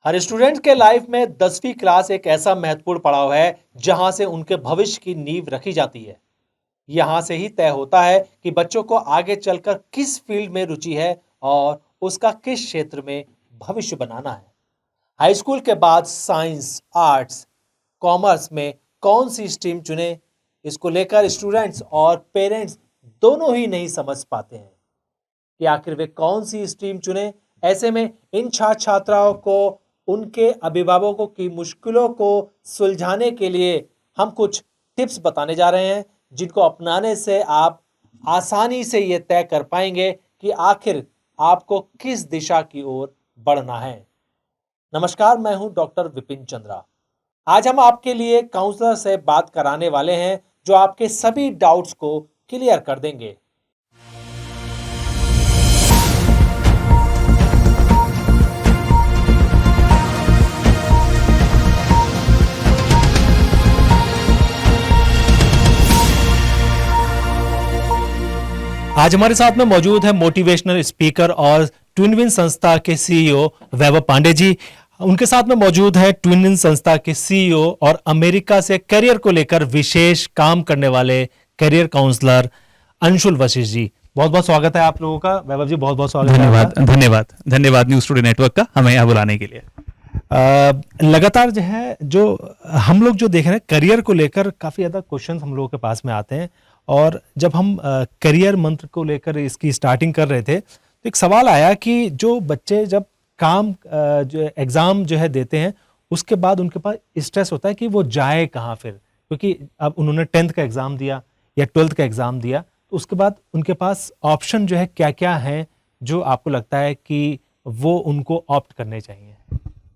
हर student के life में 10वीं क्लास एक ऐसा महत्वपूर्ण पड़ाव है जहां से उनके भविष्य की नींव रखी जाती है। यहां से ही तय होता है कि बच्चों को आगे चलकर किस फील्ड में रुचि है और उसका किस क्षेत्र में भविष्य बनाना है। हाई स्कूल के बाद साइंस, आर्ट्स, कॉमर्स में कौन सी स्ट्रीम चुने, इसको लेकर स्टूडेंट्स और पेरेंट्स दोनों ही नहीं समझ पाते हैं कि आखिर वे कौन सी स्ट्रीम चुने। ऐसे में इन छात्र छात्राओं को उनके अभिभावकों की मुश्किलों को सुलझाने के लिए हम कुछ टिप्स बताने जा रहे हैं, जिनको अपनाने से आप आसानी से ये तय कर पाएंगे कि आखिर आपको किस दिशा की ओर बढ़ना है। नमस्कार, मैं हूं डॉक्टर विपिन चंद्रा। आज हम आपके लिए काउंसलर से बात कराने वाले हैं जो आपके सभी डाउट्स को क्लियर कर देंगे। आज हमारे साथ में मौजूद है मोटिवेशनल स्पीकर और ट्विन विन संस्था के सीईओ वैभव पांडे जी। उनके साथ में मौजूद है ट्विन विन संस्था के सीईओ और अमेरिका से करियर को लेकर विशेष काम करने वाले करियर काउंसलर अंशुल वशिष्ठ जी। बहुत बहुत स्वागत है आप लोगों का। वैभव जी, बहुत बहुत स्वागत है। धन्यवाद न्यूज़ टुडे नेटवर्क का हमें यहाँ बुलाने के लिए। लगातार जो है हम लोग जो देख रहे हैं करियर को लेकर काफ़ी ज़्यादा क्वेश्चंस हम लोगों के पास में आते हैं। और जब हम करियर मंत्र को लेकर इसकी स्टार्टिंग कर रहे थे तो एक सवाल आया कि जो बच्चे जब जो एग्ज़ाम जो है देते हैं उसके बाद उनके पास स्ट्रेस होता है कि वो जाए कहाँ फिर, क्योंकि अब उन्होंने 10th का एग्ज़ाम दिया या 12th का एग्ज़ाम दिया तो उसके बाद उनके पास ऑप्शन जो है क्या क्या हैं जो आपको लगता है कि वो उनको ऑप्ट करने चाहिए।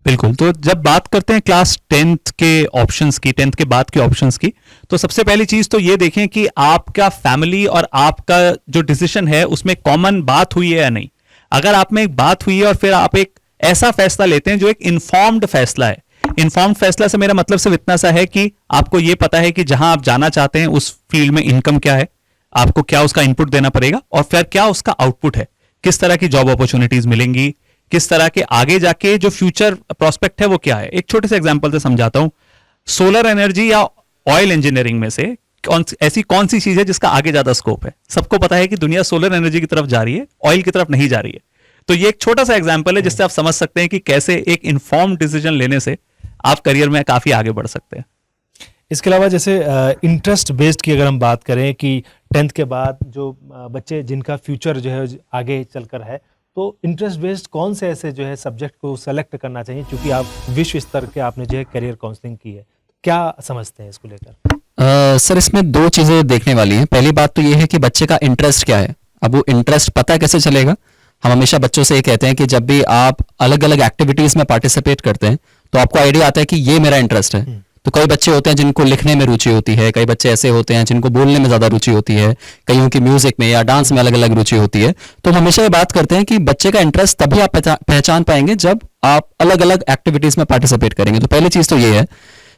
बिल्कुल, तो जब बात करते हैं क्लास 10th के ऑप्शंस की, 10th के बाद के ऑप्शंस की, तो सबसे पहली चीज तो ये देखें कि आपका फैमिली और आपका जो डिसीजन है उसमें कॉमन बात हुई है या नहीं। अगर आप में एक बात हुई है और फिर आप एक ऐसा फैसला लेते हैं जो एक इन्फॉर्म्ड फैसला है। इन्फॉर्म्ड फैसला से मेरा मतलब सिर्फ इतना सा है कि आपको ये पता है कि जहां आप जाना चाहते हैं उस फील्ड में इनकम क्या है, आपको क्या उसका इनपुट देना पड़ेगा और फिर क्या उसका आउटपुट है, किस तरह की जॉब अपॉर्चुनिटीज मिलेंगी, किस तरह के आगे जाके जो फ्यूचर प्रोस्पेक्ट है वो क्या है। एक छोटे से एग्जांपल से समझाता हूं। सोलर एनर्जी या ऑयल इंजीनियरिंग में से ऐसी कौन सी चीज है जिसका आगे ज्यादा स्कोप है। सबको पता है कि दुनिया सोलर एनर्जी की तरफ जा रही है, ऑयल की तरफ नहीं जा रही है। तो ये एक छोटा सा एग्जांपल है जिससे आप समझ सकते हैं कि कैसे एक इन्फॉर्म्ड डिसीजन लेने से आप करियर में काफी आगे बढ़ सकते हैं। इसके अलावा जैसे इंटरेस्ट बेस्ड की अगर हम बात करें कि 10th के बाद जो बच्चे जिनका फ्यूचर जो है आगे चलकर है, तो इंटरेस्ट बेस्ड कौन से ऐसे जो है सब्जेक्ट को सेलेक्ट करना चाहिए, क्योंकि आप विश्व स्तर के आपने जो है करियर काउंसलिंग की है, क्या समझते हैं इसको लेकर? सर, इसमें दो चीज़ें देखने वाली हैं। पहली बात तो ये है कि बच्चे का इंटरेस्ट क्या है। अब वो इंटरेस्ट पता कैसे चलेगा। हम हमेशा बच्चों से ये कहते हैं कि जब भी आप अलग अलग एक्टिविटीज़ में पार्टिसिपेट करते हैं तो आपको आइडिया आता है कि ये मेरा इंटरेस्ट है। तो कई बच्चे होते हैं जिनको लिखने में रुचि होती है, कई बच्चे ऐसे होते हैं जिनको बोलने में ज़्यादा रुचि होती है, कईयों की म्यूजिक में या डांस में अलग अलग रुचि होती है। तो हम हमेशा ये बात करते हैं कि बच्चे का इंटरेस्ट तभी आप पहचान पाएंगे जब आप अलग अलग एक्टिविटीज़ में पार्टिसिपेट करेंगे। तो पहली चीज़ तो ये है।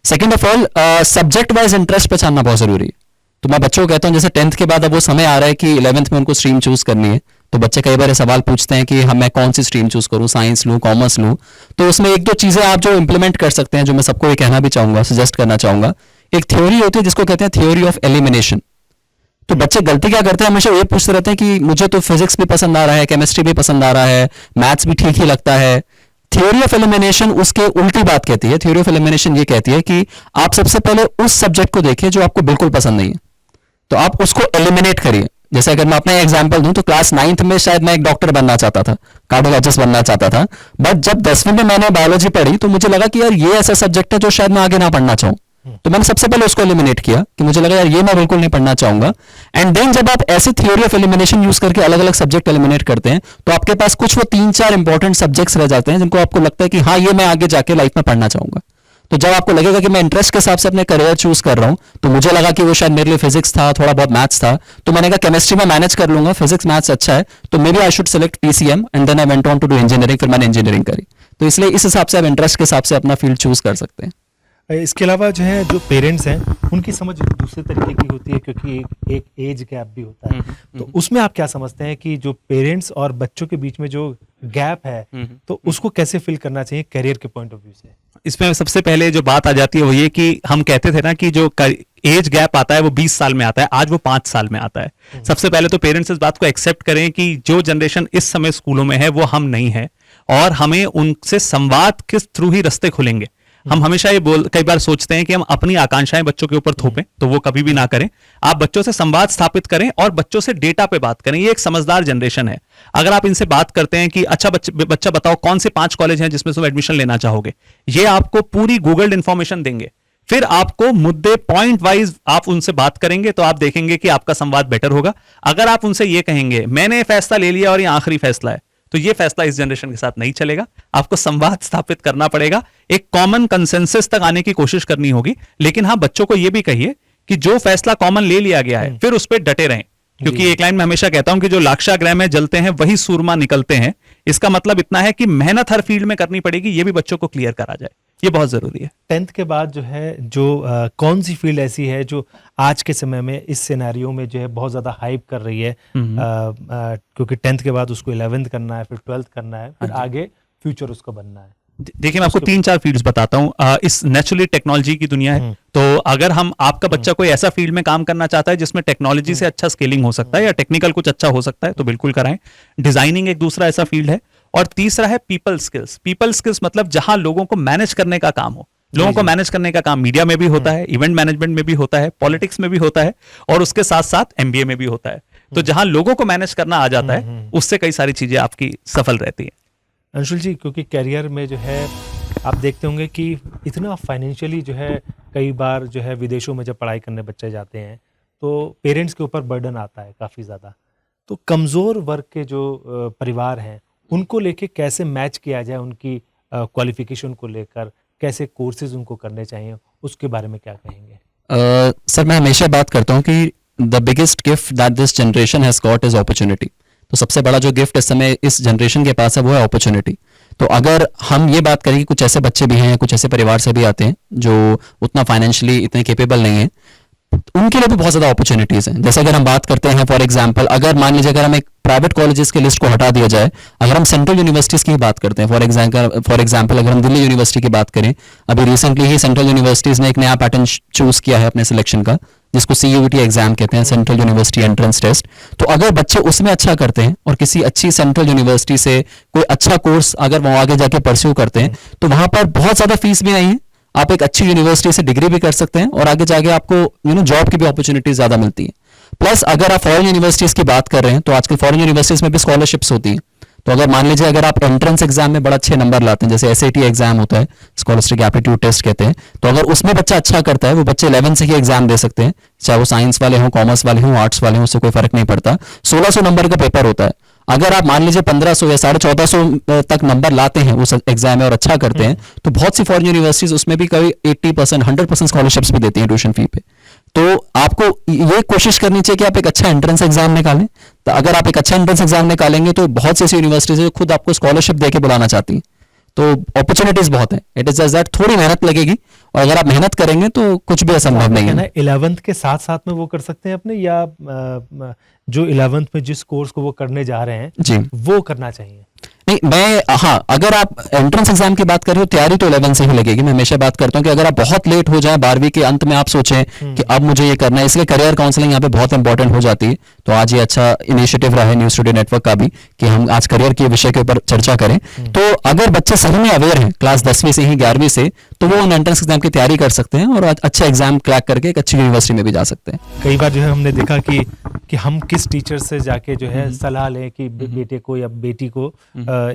Second of all, subject wise interest पहचानना बहुत ज़रूरी है। तो मैं बच्चों को कहता हूँ जैसे 10th के बाद अब वो समय आ रहा है कि 11th में उनको स्ट्रीम चूज करनी है, तो बच्चे कई बार सवाल पूछते हैं कि मैं कौन सी स्ट्रीम चूज करूं, साइंस लूं, कॉमर्स लूं। तो उसमें एक दो चीजें आप जो इंप्लीमेंट कर सकते हैं, जो मैं सबको ये कहना भी चाहूंगा, सजेस्ट करना चाहूंगा। एक थ्योरी होती है जिसको कहते हैं थ्योरी ऑफ एलिमिनेशन। तो बच्चे गलती क्या करते हैं, हमेशा ये पूछते रहते हैं कि मुझे तो फिजिक्स भी पसंद आ रहा है, केमिस्ट्री भी पसंद आ रहा है, मैथ्स भी ठीक ही लगता है। थ्योरी ऑफ एलिमिनेशन उसके उल्टी बात कहती है। थ्योरी ऑफ एलिमिनेशन ये कहती है कि आप सबसे पहले उस सब्जेक्ट को देखिए जो आपको बिल्कुल पसंद नहीं है, तो आप उसको एलिमिनेट करिए। जैसे अगर मैं अपना एग्जांपल दूं तो क्लास 9th में शायद मैं एक डॉक्टर बनना चाहता था, कार्डियोलॉजिस्ट बनना चाहता था। बट जब 10वीं में मैंने बायोलॉजी पढ़ी तो मुझे लगा कि यार ये ऐसा सब्जेक्ट है जो शायद मैं आगे ना पढ़ना चाहूं। तो मैंने सबसे पहले उसको एलिमिनेट किया कि मुझे लगा यार ये मैं बिल्कुल नहीं पढ़ना चाहूंगा। एंड देन जब आप ऐसे थ्योरी ऑफ एलिमिनेशन यूज करके अलग अलग सब्जेक्ट एलिमिनेट करते हैं तो आपके पास कुछ वो 3-4 इंपॉर्टेंट सब्जेक्ट्स रह जाते हैं जिनको आपको लगता है कि हाँ ये मैं आगे जाके लाइफ में पढ़ना चाहूंगा। तो जब आपको लगेगा कि मैं इंटरेस्ट के हिसाब से अपने करियर चूज कर रहा हूं, तो मुझे लगा कि वो शायद मेरे लिए फिजिक्स था, थोड़ा बहुत मैथ्स था, तो मैंने कहा केमिस्ट्री में मैनेज कर लूंगा, फिजिक्स मैथ्स अच्छा है, तो maybe I should select PCM and then I went on to do engineering. फिर मैंने इंजीनियरिंग करी। तो इसलिए इस हिसाब से आप इंटरेस्ट के हिसाब से अपना फील्ड चूज कर सकते हैं। इसके अलावा जो है जो पेरेंट्स हैं उनकी समझ दूसरे तरीके की होती है, क्योंकि एक एज गैप भी होता है। तो उसमें आप क्या समझते हैं कि जो पेरेंट्स और बच्चों के बीच में जो गैप है तो उसको कैसे फिल करना चाहिए करियर के पॉइंट ऑफ व्यू से? इसमें सबसे पहले जो बात आ जाती है वो ये कि हम कहते थे ना कि जो एज गैप आता है वो 20 साल में आता है, आज वो 5 साल में आता है। सबसे पहले तो पेरेंट्स इस बात को एक्सेप्ट करें कि जो जनरेशन इस समय स्कूलों में है वो हम नहीं है, और हमें उनसे संवाद के थ्रू ही रास्ते खुलेंगे। हम हमेशा ये कई बार सोचते हैं कि हम अपनी आकांक्षाएं बच्चों के ऊपर थोपें, तो वो कभी भी ना करें। आप बच्चों से संवाद स्थापित करें और बच्चों से डेटा पे बात करें। ये एक समझदार जनरेशन है। अगर आप इनसे बात करते हैं कि अच्छा बच्चा बताओ कौन से 5 कॉलेज हैं जिसमें तुम एडमिशन लेना चाहोगे, ये आपको पूरी गूगल्ड इंफॉर्मेशन देंगे। फिर आपको मुद्दे पॉइंट वाइज आप उनसे बात करेंगे तो आप देखेंगे कि आपका संवाद बेटर होगा। अगर आप उनसे ये कहेंगे मैंने फैसला ले लिया और ये आखिरी फैसला है, तो ये फैसला इस जनरेशन के साथ नहीं चलेगा। आपको संवाद स्थापित करना पड़ेगा, एक कॉमन कंसेंसस तक आने की कोशिश करनी होगी। लेकिन हाँ, बच्चों को यह भी कहिए कि जो फैसला कॉमन ले लिया गया है फिर उस पर डटे रहें, क्योंकि एक लाइन में हमेशा कहता हूं कि जो लाक्षागृह में जलते हैं वही सूरमा निकलते हैं। इसका मतलब इतना है कि मेहनत हर फील्ड में करनी पड़ेगी, ये भी बच्चों को क्लियर करा जाए, ये बहुत जरूरी है। 10th के बाद जो है कौन सी फील्ड ऐसी है जो आज के समय में इस सिनेरियो में जो है बहुत ज्यादा हाइप कर रही है? क्योंकि 10th के बाद उसको 11th करना है, फिर 12th करना है, फिर आगे फ्यूचर उसका बनना है। देखिए मैं आपको 3-4 फील्ड्स बताता हूं। इस नेचुरली टेक्नोलॉजी की दुनिया है, तो अगर आपका बच्चा कोई ऐसा फील्ड में काम करना चाहता है जिसमें टेक्नोलॉजी से अच्छा स्केलिंग हो सकता है या टेक्निकल कुछ अच्छा हो सकता है, तो बिल्कुल कराएं। डिजाइनिंग एक दूसरा ऐसा फील्ड है, और तीसरा है पीपल स्किल्स। पीपल स्किल्स मतलब जहां लोगों को मैनेज करने का काम हो। लोगों को मैनेज करने का काम मीडिया में भी होता है, इवेंट मैनेजमेंट में भी होता है, पॉलिटिक्स में भी होता है, और उसके साथ साथ एमबीए में भी होता है। तो जहां लोगों को मैनेज करना आ जाता है, उससे कई सारी चीजें आपकी सफल रहती है। अंशुल जी, क्योंकि करियर में जो है आप देखते होंगे कि इतना फाइनेंशियली जो है कई बार जो है विदेशों में जब पढ़ाई करने बच्चे जाते हैं तो पेरेंट्स के ऊपर बर्डन आता है काफ़ी ज़्यादा। तो कमज़ोर वर्ग के जो परिवार हैं उनको लेके कैसे मैच किया जाए, उनकी क्वालिफिकेशन को लेकर कैसे कोर्सेज उनको करने चाहिए, उसके बारे में क्या कहेंगे? सर मैं हमेशा बात करता हूँ कि the biggest gift that this generation has got is opportunity. तो सबसे बड़ा जो गिफ्ट इस समय इस जनरेशन के पास है वो है अपॉर्चुनिटी। तो अगर हम ये बात करें कि कुछ ऐसे बच्चे भी हैं, कुछ ऐसे परिवार से भी आते हैं जो उतना फाइनेंशियली इतने केपेबल नहीं है, उनके लिए भी बहुत ज़्यादा अपॉर्चुनिटीज़ हैं। जैसे अगर हम बात करते हैं फॉर एग्जांपल, अगर मान लीजिए अगर हम एक प्राइवेट कॉलेजेस की लिस्ट को हटा दिया जाए, अगर हम सेंट्रल यूनिवर्सिटीज़ की बात करते हैं, फॉर एग्जांपल अगर हम दिल्ली यूनिवर्सिटी की बात करें, अभी रिसेंटली ही सेंट्रल यूनिवर्सिटीज़ ने एक नया पैटर्न चूज़ किया है अपने सिलेक्शन का, जिसको CUET एग्जाम कहते हैं, सेंट्रल यूनिवर्सिटी एंट्रेंस टेस्ट। तो अगर बच्चे उसमें अच्छा करते हैं और किसी अच्छी सेंट्रल यूनिवर्सिटी से कोई अच्छा कोर्स अगर वो आगे जाके परस्यू करते हैं, तो वहाँ पर बहुत ज़्यादा फीस भी नहीं है, आप एक अच्छी यूनिवर्सिटी से डिग्री भी कर सकते हैं और आगे जाके आपको जॉब की भी अपॉर्चुनिटी ज़्यादा मिलती है। प्लस अगर आप फॉरेन यूनिवर्सिटीज़ की बात कर रहे हैं तो आजकल फॉरेन यूनिवर्सिटीज़ में भी स्कॉलरशिप्स होती हैं। तो अगर मान लीजिए अगर आप एंट्रेंस एग्जाम में बड़ा अच्छे नंबर लाते हैं, जैसे SAT एग्जाम होता है, स्कॉलस्टिक एप्टीट्यूड टेस्ट कहते हैं, तो अगर उसमें बच्चा अच्छा करता है, वो बच्चे 11 से ही एग्जाम दे सकते हैं, चाहे वो साइंस वाले हों, कॉमर्स वाले हों, आर्ट्स वाले हों, उससे कोई फर्क नहीं पड़ता। 1600 नंबर का पेपर होता है। अगर आप मान लीजिए 1500 या 1450 तक नंबर लाते हैं उस एग्जाम में और अच्छा करते हैं, तो बहुत सी फॉरेन यूनिवर्सिटीज उसमें भी कभी 80%, 100% स्कॉलरशिप्स भी देती हैं ट्यूशन फी पे। तो आपको ये कोशिश करनी चाहिए कि आप एक अच्छा एंट्रेंस एग्जाम निकालें। तो अगर आप एक अच्छा एंट्रेंस एग्जाम निकालेंगे तो बहुत सी ऐसी यूनिवर्सिटीज है जो खुद आपको स्कॉलरशिप देके बुलाना चाहती हैं। तो अपॉर्चुनिटीज बहुत है। इट इज जस्ट दैट थोड़ी मेहनत लगेगी, और अगर आप मेहनत करेंगे तो कुछ भी असंभव नहीं है। 11th के साथ साथ में वो कर सकते हैं अपने, या जो 11th में जिस कोर्स को वो करने जा रहे हैं जी वो करना चाहिए? नहीं, हाँ, अगर आप एंट्रेंस एग्जाम की बात कर रहे हो, तैयारी तो 11 से ही लगेगी। मैं हमेशा बात करता हूँ कि अगर आप बहुत लेट हो जाए, 12वीं के अंत में आप सोचें कि अब मुझे ये करना है, इसलिए करियर काउंसलिंग यहाँ पे बहुत इंपॉर्टेंट हो जाती है। तो आज ये अच्छा इनिशिएटिव रहा है न्यू स्टूडेंट नेटवर्क का भी कि हम आज करियर के विषय के ऊपर चर्चा करें। तो अगर बच्चे सही में अवेयर हैं क्लास 10वीं से ही, 11वीं से, तो वो उन एंट्रेंस एग्जाम की तैयारी कर सकते हैं और अच्छा एग्जाम क्रैक करके एक अच्छी यूनिवर्सिटी में भी जा सकते हैं। कई बार जो है हमने देखा कि हम किस टीचर से जाके जो है सलाह लें कि बेटे को या बेटी को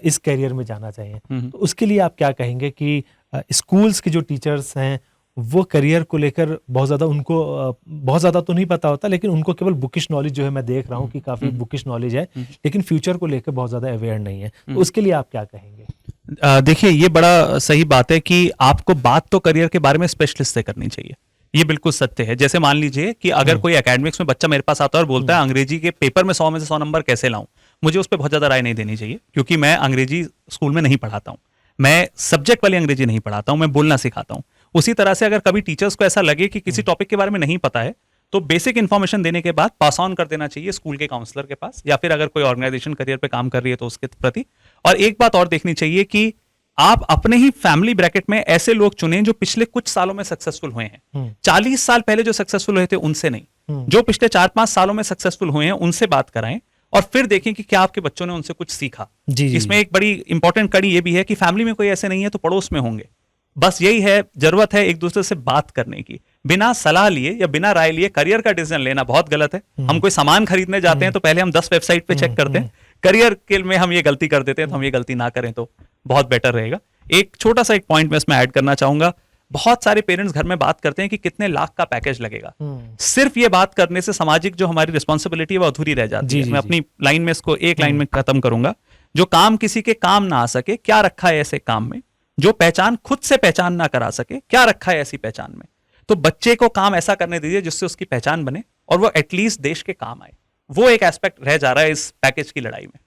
इस करियर में जाना चाहिए। तो उसके लिए आप क्या कहेंगे कि स्कूल्स के जो टीचर्स हैं वो करियर को लेकर बहुत ज़्यादा तो नहीं पता होता, लेकिन उनको केवल बुकिश नॉलेज जो है मैं देख रहा हूँ कि काफ़ी बुकिश नॉलेज है, लेकिन फ्यूचर को लेकर बहुत ज़्यादा अवेयर नहीं है। तो उसके लिए आप क्या कहेंगे? देखिए ये बड़ा सही बात है कि आपको बात तो करियर के बारे में स्पेशलिस्ट से करनी चाहिए। ये बिल्कुल सत्य है। जैसे मान लीजिए कि अगर कोई एकेडमिक्स में बच्चा मेरे पास आता है और बोलता है अंग्रेजी के पेपर में 100 में से 100 नंबर कैसे लाऊं, मुझे उस पर बहुत ज्यादा राय नहीं देनी चाहिए, क्योंकि मैं अंग्रेजी स्कूल में नहीं पढ़ाता हूं। मैं सब्जेक्ट वाली अंग्रेजी नहीं पढ़ाता हूं, मैं बोलना सिखाता हूं। उसी तरह से अगर कभी टीचर्स को ऐसा लगे कि किसी टॉपिक के बारे में नहीं पता है, तो बेसिक इन्फॉर्मेशन देने के बाद पास ऑन कर देना चाहिए स्कूल के काउंसलर के पास, या फिर अगर कोई ऑर्गेनाइजेशन करियर पे काम कर रही है तो उसके प्रति। और एक बात और देखनी चाहिए कि आप अपने ही फैमिली ब्रैकेट में ऐसे लोग चुनें जो पिछले कुछ सालों में सक्सेसफुल हुए हैं। 40 साल पहले जो सक्सेसफुल हुए थे उनसे नहीं, जो पिछले 4-5 सालों में सक्सेसफुल हुए हैं उनसे बात कराएं, और फिर देखें कि क्या आपके बच्चों ने उनसे कुछ सीखा। इसमें एक बड़ी इंपॉर्टेंट कड़ी ये भी है कि फैमिली में कोई ऐसे नहीं है तो पड़ोस में होंगे। बस यही है, जरूरत है एक दूसरे से बात करने की। बिना सलाह लिए या बिना राय लिए करियर का डिसीजन लेना बहुत गलत है। हम कोई सामान खरीदने जाते हैं तो पहले हम 10 वेबसाइट पे चेक करते हैं। करियर के में हम ये गलती कर देते हैं, तो हम ये गलती ना करें तो बहुत बेटर रहेगा। एक छोटा सा एक पॉइंट मैं इसमें ऐड करना चाहूंगा। बहुत सारे पेरेंट्स घर में बात करते हैं कि कितने लाख का पैकेज लगेगा। सिर्फ ये बात करने से सामाजिक जो हमारी रिस्पॉन्सिबिलिटी है वो अधूरी रह जाती है। मैं अपनी लाइन में इसको एक लाइन में खत्म करूंगा। जो काम किसी के काम ना आ सके, क्या रखा है ऐसे काम में? जो पहचान खुद से पहचान ना करा सके, क्या रखा है ऐसी पहचान में? तो बच्चे को काम ऐसा करने दीजिए जिससे उसकी पहचान बने और वो एटलीस्ट देश के काम आए। वो एक एस्पेक्ट रह जा रहा है इस पैकेज की लड़ाई में,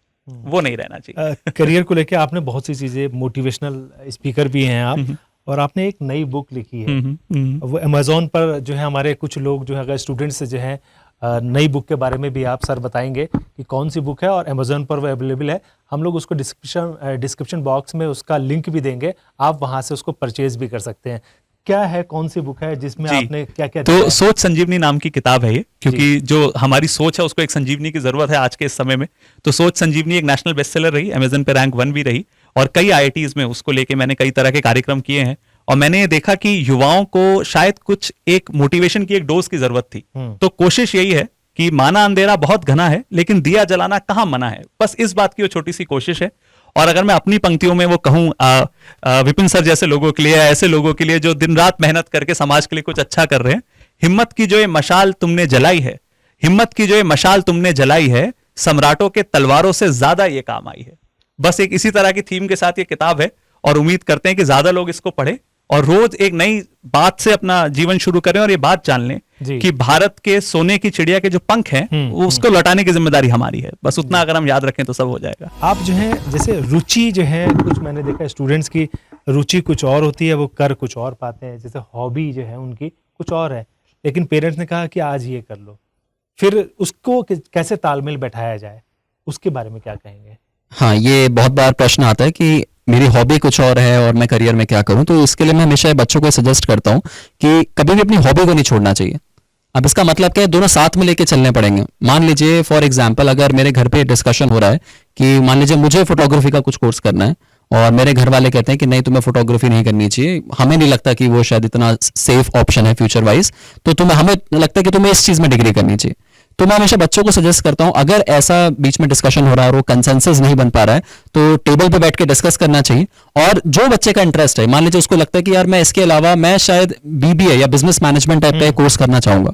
वो नहीं रहना चाहिए। करियर को लेकर आपने बहुत सी चीजें, मोटिवेशनल स्पीकर भी हैं आप, और आपने एक नई बुक लिखी है। वो अमेज़ॉन पर जो है हमारे कुछ लोग जो है, अगर स्टूडेंट्स जो हैं, नई बुक के बारे में भी आप सर बताएंगे कि कौन सी बुक है, और अमेज़ॉन पर वो अवेलेबल है। हम लोग उसको डिस्क्रिप्शन बॉक्स में उसका लिंक भी देंगे, आप वहां से उसको परचेज भी कर सकते हैं। क्या है, कौन सी बुक है जिसमें आपने क्या क्या? तो सोच संजीवनी नाम की किताब है ये, क्योंकि जो हमारी सोच है उसको एक संजीवनी की जरूरत है आज के इस समय में। तो सोच संजीवनी एक नेशनल बेस्टसेलर रही, अमेज़न पे रैंक 1 भी रही, और कई IITs में उसको लेके मैंने कई तरह के कार्यक्रम किए हैं। और मैंने ये देखा कि युवाओं को शायद कुछ एक मोटिवेशन की एक डोज की जरूरत थी। तो कोशिश यही है कि माना अंधेरा बहुत घना है लेकिन दिया जलाना कहाँ मना है, बस इस बात की वो छोटी सी कोशिश है। और अगर मैं अपनी पंक्तियों में वो कहूं, विपिन सर जैसे लोगों के लिए, ऐसे लोगों के लिए जो दिन रात मेहनत करके समाज के लिए कुछ अच्छा कर रहे हैं, हिम्मत की जो ये मशाल तुमने जलाई है, हिम्मत की जो ये मशाल तुमने जलाई है, सम्राटों के तलवारों से ज्यादा ये काम आई है। बस एक इसी तरह की थीम के साथ ये किताब है, और उम्मीद करते हैं कि ज्यादा लोग इसको पढ़ें और रोज एक नई बात से अपना जीवन शुरू करें, और ये बात जान लें कि भारत के सोने की चिड़िया के जो पंख हैं वो उसको लौटाने की जिम्मेदारी हमारी है। बस उतना अगर हम याद रखें तो सब हो जाएगा। आप जो है, जैसे रुचि जो है, कुछ मैंने देखा स्टूडेंट्स की रुचि कुछ और होती है, वो कर कुछ और पाते हैं। जैसे हॉबी जो है उनकी कुछ और है, लेकिन पेरेंट्स ने कहा कि आज ये कर लो, फिर उसको कैसे तालमेल बैठाया जाए, उसके बारे में क्या कहेंगे? हाँ, ये बहुत बार प्रश्न आता है कि मेरी हॉबी कुछ और है और मैं करियर में क्या करूं। तो इसके लिए मैं हमेशा बच्चों को सजेस्ट करता हूं कि कभी भी अपनी हॉबी को नहीं छोड़ना चाहिए। अब इसका मतलब क्या है, दोनों साथ में लेके चलने पड़ेंगे। मान लीजिए फॉर एग्जांपल, अगर मेरे घर पे डिस्कशन हो रहा है कि मान लीजिए मुझे फोटोग्राफी का कुछ कोर्स करना है, और मेरे घर वाले कहते हैं कि नहीं, तुम्हें फोटोग्राफी नहीं करनी चाहिए, हमें नहीं लगता कि वो शायद इतना सेफ ऑप्शन है फ्यूचर वाइज, तो हमें लगता है कि तुम्हें इस चीज में डिग्री करनी चाहिए। तो मैं हमेशा बच्चों को सजेस्ट करता हूं, अगर ऐसा बीच में डिस्कशन हो रहा है और वो कंसेंसस नहीं बन पा रहा है, तो टेबल पे बैठ के डिस्कस करना चाहिए। और जो बच्चे का इंटरेस्ट है, मान लीजिए उसको लगता है कि यार मैं इसके अलावा मैं शायद BBA या बिजनेस मैनेजमेंट टाइप का कोर्स करना चाहूंगा,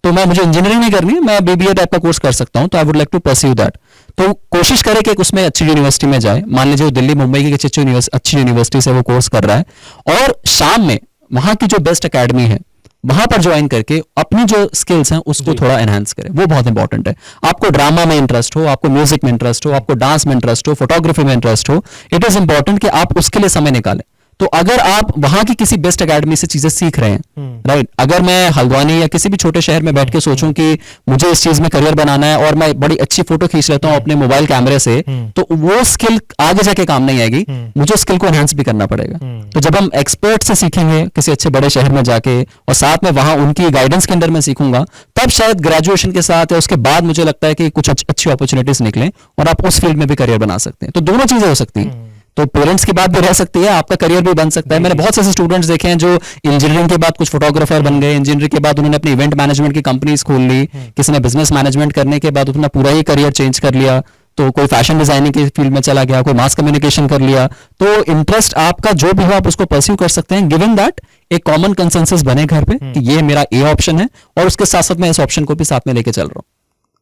तो मुझे इंजीनियरिंग नहीं करनी है, मैं BBA टाइप का कोर्स कर सकता हूं, तो I would like to pursue that. तो कोशिश करें कि उसमें अच्छी यूनिवर्सिटी में जाए। मान लीजिए वो दिल्ली मुंबई की अच्छी यूनिवर्सिटी से वो कोर्स कर रहा है, और शाम में वहां की जो बेस्ट अकेडमी है वहां पर ज्वाइन करके अपनी जो स्किल्स हैं उसको थोड़ा एनहांस करें। वो बहुत इंपॉर्टेंट है। आपको ड्रामा में इंटरेस्ट हो, आपको म्यूजिक में इंटरेस्ट हो, आपको डांस में इंटरेस्ट हो, फोटोग्राफी में इंटरेस्ट हो, इट इज इंपॉर्टेंट कि आप उसके लिए समय निकालें। तो अगर आप वहां की किसी बेस्ट अकेडमी से चीजें सीख रहे हैं, राइट, अगर मैं हल्द्वानी या किसी भी छोटे शहर में बैठ के सोचूं कि मुझे इस चीज में करियर बनाना है और मैं बड़ी अच्छी फोटो खींच लेता हूं अपने मोबाइल कैमरे से, तो वो स्किल आगे जाके काम नहीं आएगी, मुझे स्किल को एनहांस भी करना पड़ेगा। तो जब हम एक्सपर्ट से सीखेंगे किसी अच्छे बड़े शहर में जाके, और साथ में वहां उनकी गाइडेंस के अंडर में सीखूंगा, तब शायद ग्रेजुएशन के साथ या उसके बाद मुझे लगता है कि कुछ अच्छी अपॉर्चुनिटीज निकलें और आप उस फील्ड में भी करियर बना सकते हैं। तो दोनों चीजें हो सकती हैं। तो पेरेंट्स की बात भी रह सकती है, आपका करियर भी बन सकता है। मैंने बहुत से ऐसे स्टूडेंट्स देखे हैं जो इंजीनियरिंग के बाद कुछ फोटोग्राफर बन गए, इंजीनियरिंग के बाद उन्होंने अपनी इवेंट मैनेजमेंट की कंपनीज खोल ली, किसी ने बिजनेस मैनेजमेंट करने के बाद अपना पूरा ही करियर चेंज कर लिया, तो कोई फैशन डिजाइनिंग की फील्ड में चला गया, कोई मास कम्युनिकेशन कर लिया। तो इंटरेस्ट आपका जो भी हो आप उसको परस्यू कर सकते हैं, गिवन दैट एक कॉमन कंसेंसस बने घर पे कि ये मेरा ए ऑप्शन है, और उसके साथ साथ मैं इस ऑप्शन को भी साथ में लेके चल रहा हूँ।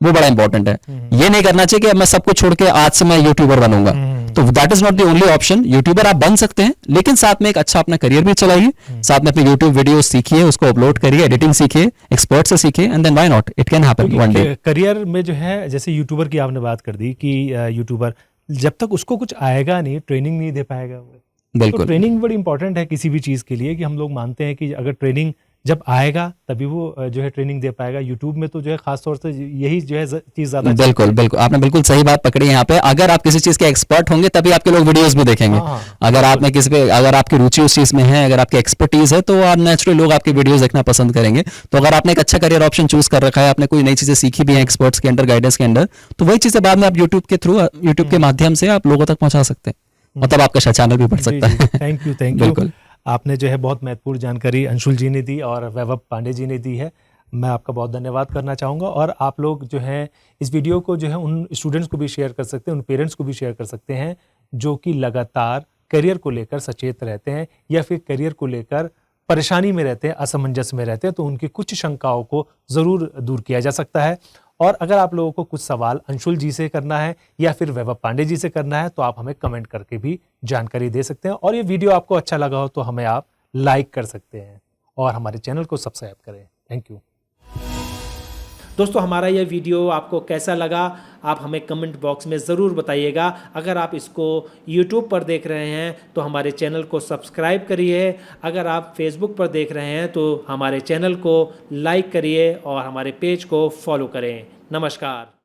वो बड़ा इंपॉर्टेंट है। ये नहीं करना चाहिए कि मैं सब कुछ छोड़ के आज से मैं यूट्यूबर बनूंगा, तो that is not the only option. YouTuber आप बन सकते हैं, लेकिन साथ में एक अच्छा अपना करियर भी चलाइए, साथ में अपने यूट्यूब वीडियो सीखिए, उसको अपलोड करिए, एडिटिंग सीखिए, एक्सपर्ट से सीखिए, and then why not, it can happen one day. Career में जो है, जैसे यूट्यूबर की आपने बात कर दी कि यूट्यूबर जब तक उसको कुछ आएगा नहीं, ट्रेनिंग नहीं दे पाएगा वो। बिल्कुल, तो ट्रेनिंग बड़ी इंपॉर्टेंट है किसी भी चीज के लिए, कि हम लोग मानते हैं कि अगर ट्रेनिंग जब आएगा तभी वो जो है ट्रेनिंग दे पाएगा। यूट्यूब में तो जो है खास तौर से यही जो है चीज़ ज़्यादा चलती बिल्कुल है। बिल्कुल, आपने बिल्कुल सही बात पकड़ी है यहाँ पे। अगर आप किसी चीज के एक्सपर्ट होंगे तभी आपके लोग वीडियोस भी देखेंगे। हाँ, अगर आपने किसी पे, अगर आपकी रुचि उस चीज में है, अगर आपकी एक्सपर्टीज है, तो आप नेचुरली लोग आपके वीडियोस देखना पसंद करेंगे। तो अगर आपने एक अच्छा करियर ऑप्शन चूज कर रखा है, आपने कोई नई चीजें सीखी भी हैं एक्सपर्ट्स के अंडर, गाइडेंस के अंडर, तो वही चीजें बाद में आप यूट्यूब के थ्रू, यूट्यूब के माध्यम से आप लोगों तक पहुंचा सकते हैं। मतलब आपका शायद चैनल भी बढ़ सकता है। थैंक यू बिल्कुल। आपने जो है बहुत महत्वपूर्ण जानकारी अंशुल जी ने दी और वैभव पांडे जी ने दी है। मैं आपका बहुत धन्यवाद करना चाहूँगा। और आप लोग जो हैं इस वीडियो को जो है उन स्टूडेंट्स को भी शेयर कर सकते हैं, उन पेरेंट्स को भी शेयर कर सकते हैं जो कि लगातार करियर को लेकर सचेत रहते हैं या फिर करियर को लेकर परेशानी में रहते हैं, असमंजस में रहते हैं। तो उनकी कुछ शंकाओं को ज़रूर दूर किया जा सकता है। और अगर आप लोगों को कुछ सवाल अंशुल जी से करना है या फिर वैभव पांडे जी से करना है तो आप हमें कमेंट करके भी जानकारी दे सकते हैं। और ये वीडियो आपको अच्छा लगा हो तो हमें आप लाइक कर सकते हैं और हमारे चैनल को सब्सक्राइब करें। थैंक यू दोस्तों, हमारा यह वीडियो आपको कैसा लगा आप हमें कमेंट बॉक्स में ज़रूर बताइएगा। अगर आप इसको YouTube पर देख रहे हैं तो हमारे चैनल को सब्सक्राइब करिए। अगर आप Facebook पर देख रहे हैं तो हमारे चैनल को लाइक करिए और हमारे पेज को फॉलो करें। नमस्कार।